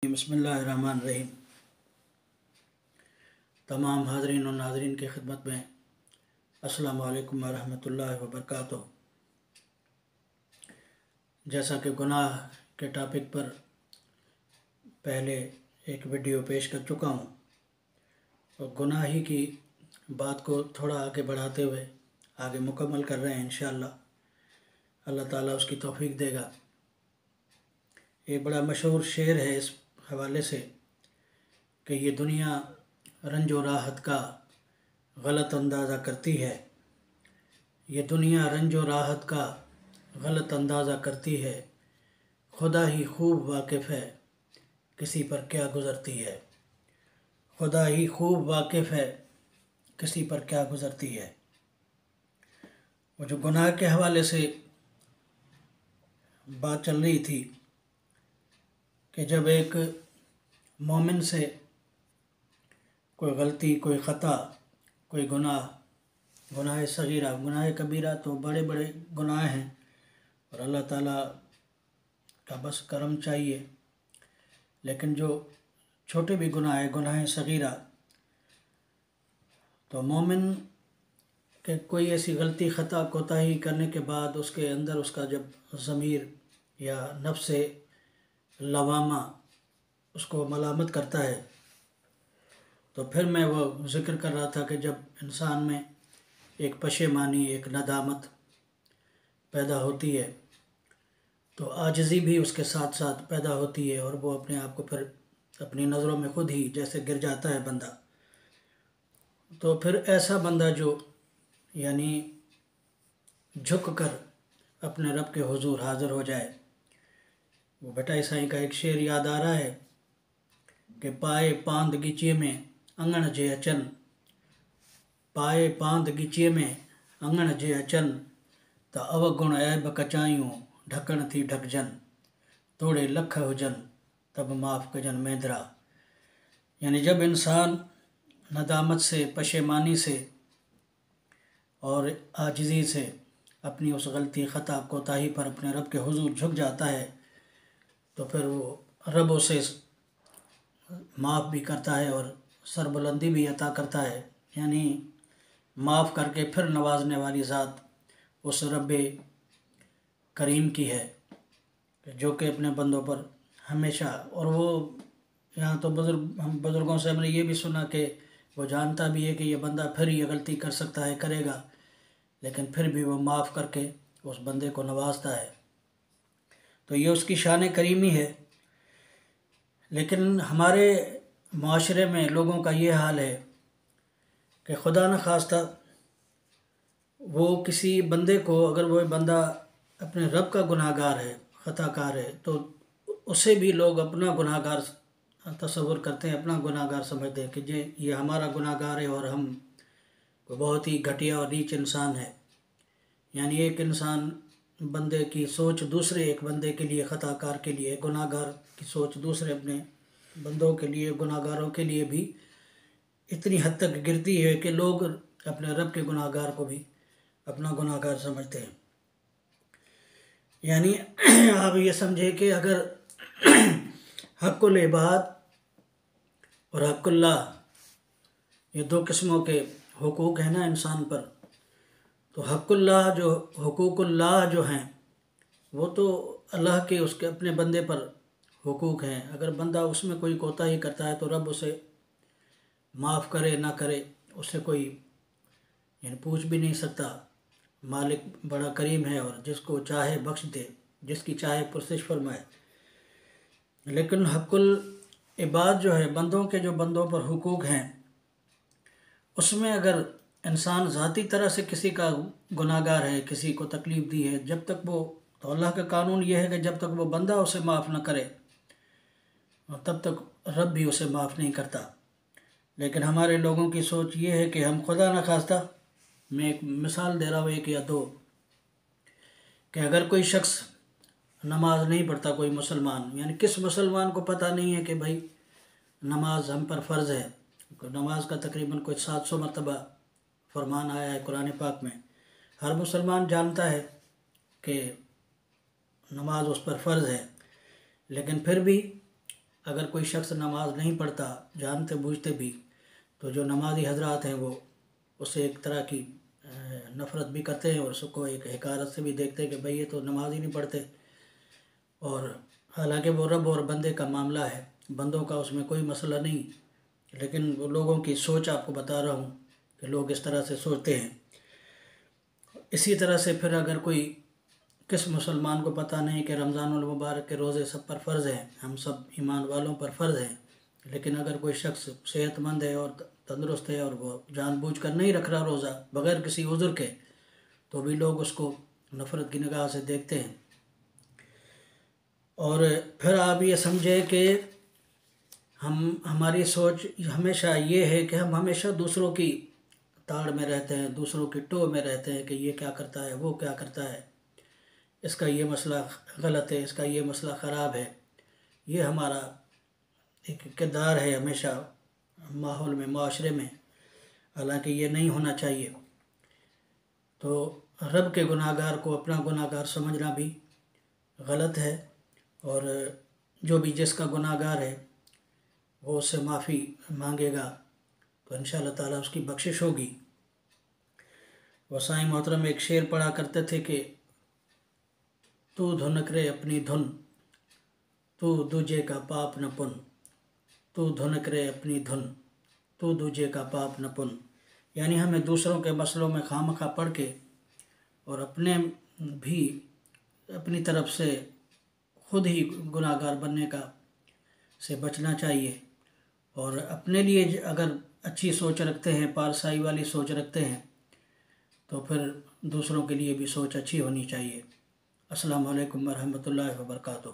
बिस्मिल्लाहिर्रहमानिर्रहीम। तमाम हाज़रीन और नाज़रीन की खिदमत में अस्सलामु अलैकुम व रहमतुल्लाहि व बरकातुहू। जैसा कि गुनाह के टॉपिक पर पहले एक वीडियो पेश कर चुका हूँ और गुनाह ही की बात को थोड़ा आगे बढ़ाते हुए आगे मुकम्मल कर रहे हैं इंशाअल्लाह। अल्लाह ताला उसकी तौफीक देगा। एक बड़ा मशहूर शेर है इस हवाले से कि ये दुनिया रंजो राहत का गलत अंदाज़ा करती है। ये दुनिया रंजो राहत का गलत अंदाज़ा करती है। खुदा ही खूब वाकिफ़ है किसी पर क्या गुज़रती है। खुदा ही खूब वाकिफ़ है किसी पर क्या गुज़रती है। वो जो गुनाह के हवाले से बात चल रही थी कि जब एक मोमिन से कोई गलती, कोई ख़ता, कोई गुनाह सगीरा, गुनाह कबीरा तो बड़े बड़े गुनाह हैं और अल्लाह ताला का बस करम चाहिए। लेकिन जो छोटे भी गुनाह है, गुनाह सगीरा, तो मोमिन के कोई ऐसी गलती, ख़ता, कोताही करने के बाद उसके अंदर उसका जब ज़मीर या नफ्स लवामा उसको मलामत करता है, तो फिर मैं वो ज़िक्र कर रहा था कि जब इंसान में एक पशेमानी, एक नदामत पैदा होती है तो आजिज़ी भी उसके साथ साथ पैदा होती है और वो अपने आप को फिर अपनी नज़रों में खुद ही जैसे गिर जाता है बंदा। तो फिर ऐसा बंदा जो यानी झुक कर अपने रब के हुजूर हाज़िर हो जाए, वो भटाई साईं का एक शेर याद आ रहा है कि पाए पांद गिचे में अंगण जे अचन, पाए पांद गिचे में अंगण जे अचन, त अवगुण ऐब कचायूं ढकण थी ढकजन, तोड़े लख हुजन तब माफ़ कजन मेंदरा। यानी जब इंसान नदामत से, पशेमानी से और आजिज़ी से अपनी उस गलती, ख़ता, कोताही पर अपने रब के हुजूर झुक जाता है तो फिर वो रब उसे माफ़ भी करता है और सरबुलंदी भी अता करता है। यानी माफ़ करके फिर नवाजने वाली ज़ात उस रब करीम की है जो कि अपने बंदों पर हमेशा, और वो यहाँ तो हम बुज़ुर्गों से हमने ये भी सुना कि वो जानता भी है कि ये बंदा फिर ये गलती कर सकता है, करेगा, लेकिन फिर भी वो माफ़ करके उस बंदे को नवाजता है। तो ये उसकी शान करीमी है। लेकिन हमारे माशरे में लोगों का ये हाल है कि खुदा न खास्ता वो किसी बंदे को, अगर वो बंदा अपने रब का गुनाहगार है, ख़ताकार है, तो उसे भी लोग अपना गुनाहगार तस्वुर करते हैं, अपना गुनाहगार समझते हैं कि ये हमारा गुनाहगार है और हम बहुत ही घटिया और नीच इंसान है। यानी एक इंसान, बंदे की सोच दूसरे एक बंदे के लिए, ख़ताकार के लिए, गुनाहगार की सोच दूसरे अपने बंदों के लिए, गुनाहगारों के लिए भी इतनी हद तक गिरती है कि लोग अपने रब के गुनाहगार को भी अपना गुनाहगार समझते हैं। यानी आप ये समझे कि अगर हक़्क़ुल इबाद और हक़्क़ुल्लाह, ये दो किस्मों के हुकूक हैं ना इंसान पर, तो हक़्क़ुल्लाह जो, हुकूकुल्लाह जो हैं वो तो अल्लाह के, उसके अपने बंदे पर हुकूक हैं। अगर बंदा उसमें कोई कोताही करता है तो रब उसे माफ़ करे ना करे उससे कोई यानी पूछ भी नहीं सकता। मालिक बड़ा करीम है और जिसको चाहे बख्श दे, जिसकी चाहे पुरसिश फरमाए। लेकिन हक़्क़ुल इबाद जो है, बंदों के जो बंदों पर हुकूक हैं, उसमें अगर इंसान ज़ाती तरह से किसी का गुनाहगार है, किसी को तकलीफ़ दी है, जब तक वो, तो अल्लाह का कानून यह है कि जब तक वो बंदा उसे माफ़ न करे तब तक रब भी उसे माफ़ नहीं करता। लेकिन हमारे लोगों की सोच ये है कि हम खुदा न खास्ता, मैं एक मिसाल दे रहा हूँ एक या दो, कि अगर कोई शख्स नमाज नहीं पढ़ता, कोई मुसलमान, यानी किस मुसलमान को पता नहीं है कि भाई नमाज हम पर फ़र्ज़ है। नमाज का तकरीबन कोई 700 मरतबा फरमान आया है कुरान पाक में। हर मुसलमान जानता है कि नमाज उस पर फ़र्ज़ है, लेकिन फिर भी اگر کوئی شخص نماز نہیں پڑھتا جانتے بوجھتے بھی، تو جو نمازی حضرات ہیں وہ اسے ایک طرح کی نفرت بھی کرتے ہیں اور اس کو ایک حقارت سے بھی دیکھتے ہیں کہ بھئی یہ تو نماز ہی نہیں پڑھتے، اور حالانکہ وہ رب اور بندے کا معاملہ ہے، بندوں کا اس میں کوئی مسئلہ نہیں، لیکن وہ لوگوں کی سوچ آپ کو بتا رہا ہوں کہ لوگ اس طرح سے سوچتے ہیں۔ اسی طرح سے پھر اگر کوئی کس مسلمان کو پتہ نہیں کہ رمضان المبارک کے روزے سب پر فرض ہیں، ہم سب ایمان والوں پر فرض ہیں، لیکن اگر کوئی شخص صحت مند ہے اور تندرست ہے اور وہ جان بوجھ کر نہیں رکھ رہا روزہ بغیر کسی عذر کے، تو بھی لوگ اس کو نفرت کی نگاہ سے دیکھتے ہیں۔ اور پھر آپ یہ سمجھیں کہ ہماری سوچ ہمیشہ یہ ہے کہ ہم ہمیشہ دوسروں کی تاڑ میں رہتے ہیں، دوسروں کی ٹو میں رہتے ہیں کہ یہ کیا کرتا ہے، وہ کیا کرتا ہے، اس کا یہ مسئلہ غلط ہے، اس کا یہ مسئلہ خراب ہے۔ یہ ہمارا ایک کردار ہے ہمیشہ ماحول میں، معاشرے میں، حالانکہ یہ نہیں ہونا چاہیے۔ تو رب کے گناہ گار کو اپنا گناہ گار سمجھنا بھی غلط ہے، اور جو بھی جس کا گناہ گار ہے وہ اس سے معافی مانگے گا تو انشاءاللہ تعالیٰ اس کی بخشش ہوگی۔ وسائیں محترم ایک شعر پڑھا کرتے تھے کہ تو دھنک رے اپنی دھن، تو دوجے کا پاپ نہ پن، تو دھنک رے اپنی دھن، تو دوجے کا پاپ نہ پن، یعنی ہمیں دوسروں کے مسئلوں میں خواہ مخواہ پڑھ کے اور اپنے بھی اپنی طرف سے خود ہی گناہ گار بننے کا سے بچنا چاہیے، اور اپنے لیے اگر اچھی سوچ رکھتے ہیں، پارسائی والی سوچ رکھتے ہیں، تو پھر دوسروں کے لیے بھی سوچ اچھی ہونی چاہیے۔ السلام علیکم ورحمۃ اللہ وبرکاتہ۔